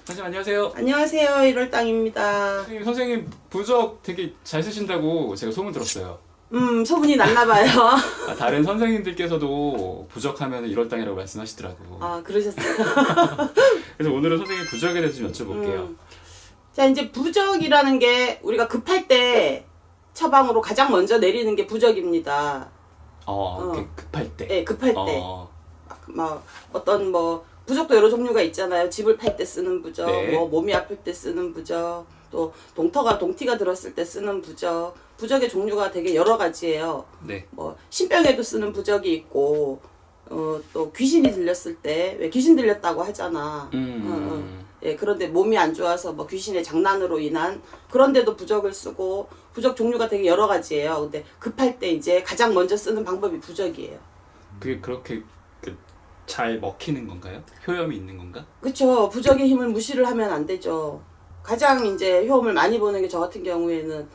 선생님 안녕하세요. 안녕하세요. 1월땅입니다. 선생님 부적 되게 잘 쓰신다고 제가 소문 들었어요. 소문이 났나봐요. 다른 선생님들께서도 부적하면 1월땅이라고 말씀하시더라고. 아, 그러셨어요. 그래서 오늘은 선생님 부적에 대해서 좀 여쭤볼게요. 자, 이제 부적이라는 게 우리가 급할 때 처방으로 가장 먼저 내리는 게 부적입니다. 이렇게 급할 때. 네, 급할 때. 막 어떤 부적도 여러 종류가 있잖아요. 집을 팔 때 쓰는 부적, 네. 몸이 아플 때 쓰는 부적, 또 동티가 들었을 때 쓰는 부적. 부적의 종류가 되게 여러 가지예요. 네. 신병에도 쓰는 부적이 있고, 또 귀신이 들렸을 때 왜 귀신 들렸다고 하잖아. 예, 그런데 몸이 안 좋아서 귀신의 장난으로 인한 그런데도 부적을 쓰고, 부적 종류가 되게 여러 가지예요. 근데 급할 때 이제 가장 먼저 쓰는 방법이 부적이에요. 그게 그렇게 잘 먹히는 건가요? 효염이 있는 건가? 그쵸. 부적의 힘을 무시를 하면 안 되죠. 가장 이제 효험을 많이 보는 게 저 같은 경우에는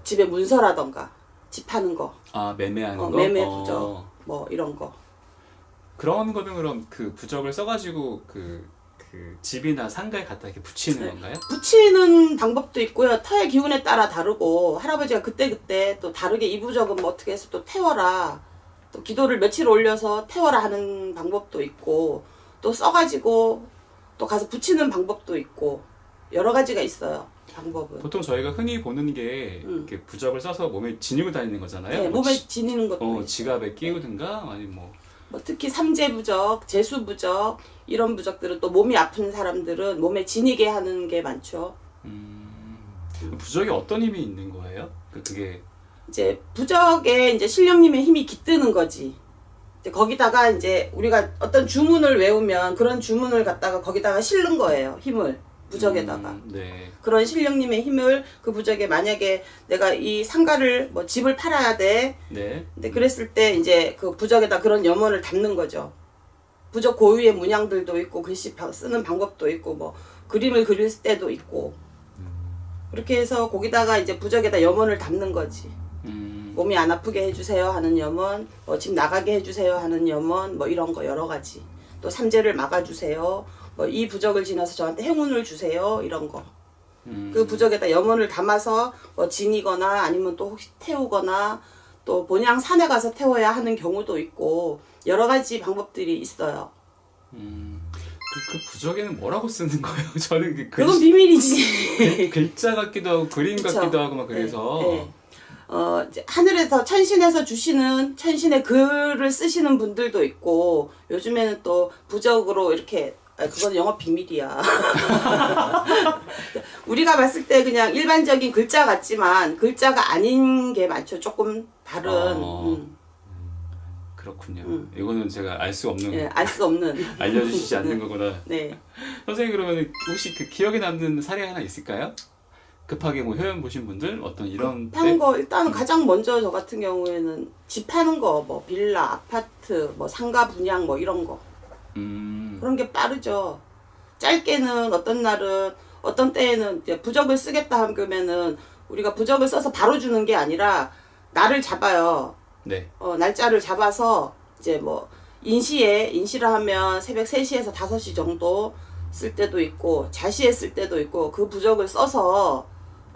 집에 문서라던가 집하는 거, 매매하는 거? 매매 부적, 이런 거. 그런 거는 그럼 그 부적을 써가지고 그 집이나 상가에 갖다 이렇게 붙이는 건가요? 붙이는 방법도 있고요. 터의 기운에 따라 다르고, 할아버지가 그때그때 또 다르게 이 부적은 어떻게 해서 또 태워라, 또 기도를 며칠 올려서 태워라 하는 방법도 있고, 또 써가지고 또 가서 붙이는 방법도 있고, 여러 가지가 있어요. 방법은. 보통 저희가 흔히 보는 게 이렇게 부적을 써서 몸에 지니고 다니는 거잖아요. 네, 몸에 지니는 것도 있어요. 지갑에 끼우든가 아니면 특히 삼재부적, 재수부적 이런 부적들은 또 몸이 아픈 사람들은 몸에 지니게 하는 게 많죠. 부적이 어떤 힘이 있는 거예요? 그게 이제 부적에 이제 신령님의 힘이 깃드는 거지. 이제 거기다가 이제 우리가 어떤 주문을 외우면 그런 주문을 갖다가 거기다가 실는 거예요. 힘을 부적에다가. 네. 그런 신령님의 힘을 그 부적에, 만약에 내가 이 상가를 집을 팔아야 돼. 네. 근데 그랬을 때 이제 그 부적에다 그런 염원을 담는 거죠. 부적 고유의 문양들도 있고, 글씨 쓰는 방법도 있고, 그림을 그릴 때도 있고. 그렇게 해서 거기다가 이제 부적에다 염원을 담는 거지. 몸이 안 아프게 해주세요 하는 염원, 집 나가게 해주세요 하는 염원, 이런 거 여러 가지. 또 삼재를 막아주세요. 이 부적을 지나서 저한테 행운을 주세요. 이런 거. 그 부적에다 염원을 담아서 지니거나 아니면 또 혹시 태우거나, 또 본향 산에 가서 태워야 하는 경우도 있고, 여러 가지 방법들이 있어요. 그 부적에는 뭐라고 쓰는 거예요? 저는 그건 비밀이지. 글자 같기도 하고 그림 그쵸? 같기도 하고 막 그래서. 네. 이제 하늘에서 천신에서 주시는 천신의 글을 쓰시는 분들도 있고, 요즘에는 또 부적으로 이렇게, 그건 영업 비밀이야. 우리가 봤을 때 그냥 일반적인 글자 같지만 글자가 아닌 게 많죠. 조금 다른. 그렇군요. 이거는 제가 알 수 없는, 예, 알 수 없는. 알려주시지 않는 거구나. 네. 선생님 그러면 혹시 기억에 남는 사례 하나 있을까요? 급하게 효연 보신 분들 어떤 이런 파는 거 일단 가장 먼저 저 같은 경우에는 집 파는 거, 빌라, 아파트, 상가 분양 이런 거. 그런 게 빠르죠. 짧게는 어떤 날은, 어떤 때에는 이제 부적을 쓰겠다 하면은 우리가 부적을 써서 바로 주는 게 아니라 날을 잡아요. 네. 날짜를 잡아서 이제 인시를 하면 새벽 3시에서 5시 정도 쓸 때도 있고, 자시에 쓸 때도 있고, 그 부적을 써서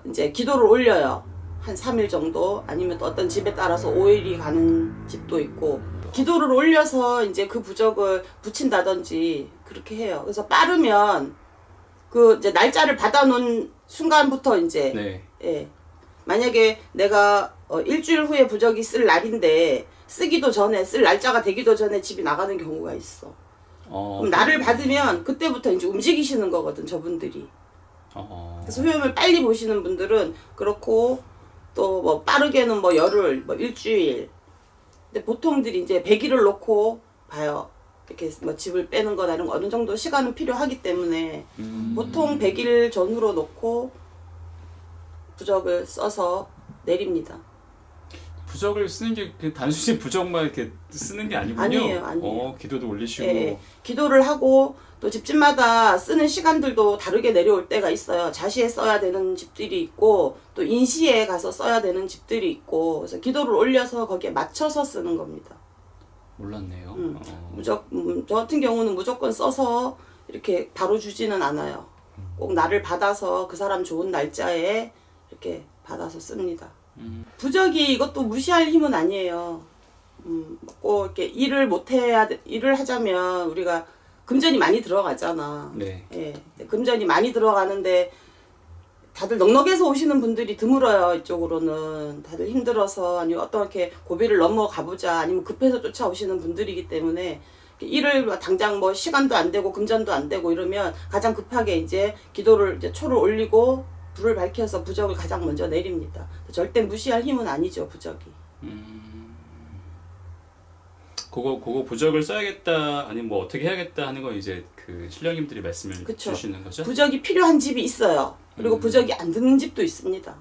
이제 기도를 올려요. 한 3일 정도, 아니면 또 어떤 집에 따라서 5일이 가는 집도 있고, 기도를 올려서 이제 그 부적을 붙인다든지 그렇게 해요. 그래서 빠르면 이제 날짜를 받아놓은 순간부터 이제, 네. 예. 만약에 내가 일주일 후에 부적이 쓸 날인데 쓰기도 전에, 쓸 날짜가 되기도 전에 집이 나가는 경우가 있어. 그럼 날을 받으면 그때부터 이제 움직이시는 거거든, 저분들이. 그래서 효험을 빨리 보시는 분들은 그렇고, 또 빠르게는 열흘, 일주일. 근데 보통들이 이제 100일을 놓고 봐요. 이렇게 집을 빼는 거나 이런 거 어느 정도 시간은 필요하기 때문에 보통 100일 전후로 놓고 부적을 써서 내립니다. 부적을 쓰는 게 단순히 부적만 이렇게 쓰는 게 아니군요. 아니에요. 기도도 올리시고. 예, 기도를 하고, 또 집집마다 쓰는 시간들도 다르게 내려올 때가 있어요. 자시에 써야 되는 집들이 있고, 또 인시에 가서 써야 되는 집들이 있고, 그래서 기도를 올려서 거기에 맞춰서 쓰는 겁니다. 몰랐네요. 저 같은 경우는 무조건 써서 이렇게 바로 주지는 않아요. 꼭 나를 받아서 그 사람 좋은 날짜에 이렇게 받아서 씁니다. 부적이 이것도 무시할 힘은 아니에요. 꼭 이렇게 일을 하자면 우리가 금전이 많이 들어가잖아. 네. 예, 금전이 많이 들어가는데 다들 넉넉해서 오시는 분들이 드물어요. 이쪽으로는 다들 힘들어서 아니면 어떤 이렇게 고비를 넘어가보자 아니면 급해서 쫓아오시는 분들이기 때문에 일을 당장 뭐 시간도 안 되고 금전도 안 되고 이러면 가장 급하게 이제 기도를 이제 초를 올리고 불을 밝혀서 부적을 가장 먼저 내립니다. 절대 무시할 힘은 아니죠, 부적이. 그거 부적을 써야겠다 아니면 뭐 어떻게 해야겠다 하는 건 이제 그 신령님들이 말씀을 그쵸. 주시는 거죠? 부적이 필요한 집이 있어요. 그리고 부적이 안 드는 집도 있습니다.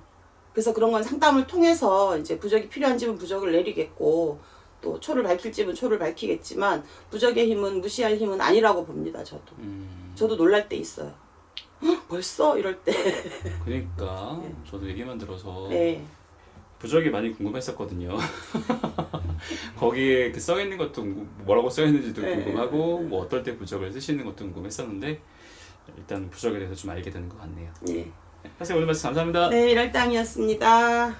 그래서 그런 건 상담을 통해서 이제 부적이 필요한 집은 부적을 내리겠고 또 초를 밝힐 집은 초를 밝히겠지만 부적의 힘은 무시할 힘은 아니라고 봅니다. 저도 놀랄 때 있어요. 헉, 벌써 이럴 때. 그러니까 저도 얘기만 들어서 네. 부적이 많이 궁금했었거든요. 거기에 그 써 있는 것도 뭐라고 써 있는지도 네. 궁금하고 뭐 어떨 때 부적을 쓰시는 것도 궁금했었는데 일단 부적에 대해서 좀 알게 되는 것 같네요. 네. 선생님 오늘 말씀 감사합니다. 네, 일할당이었습니다.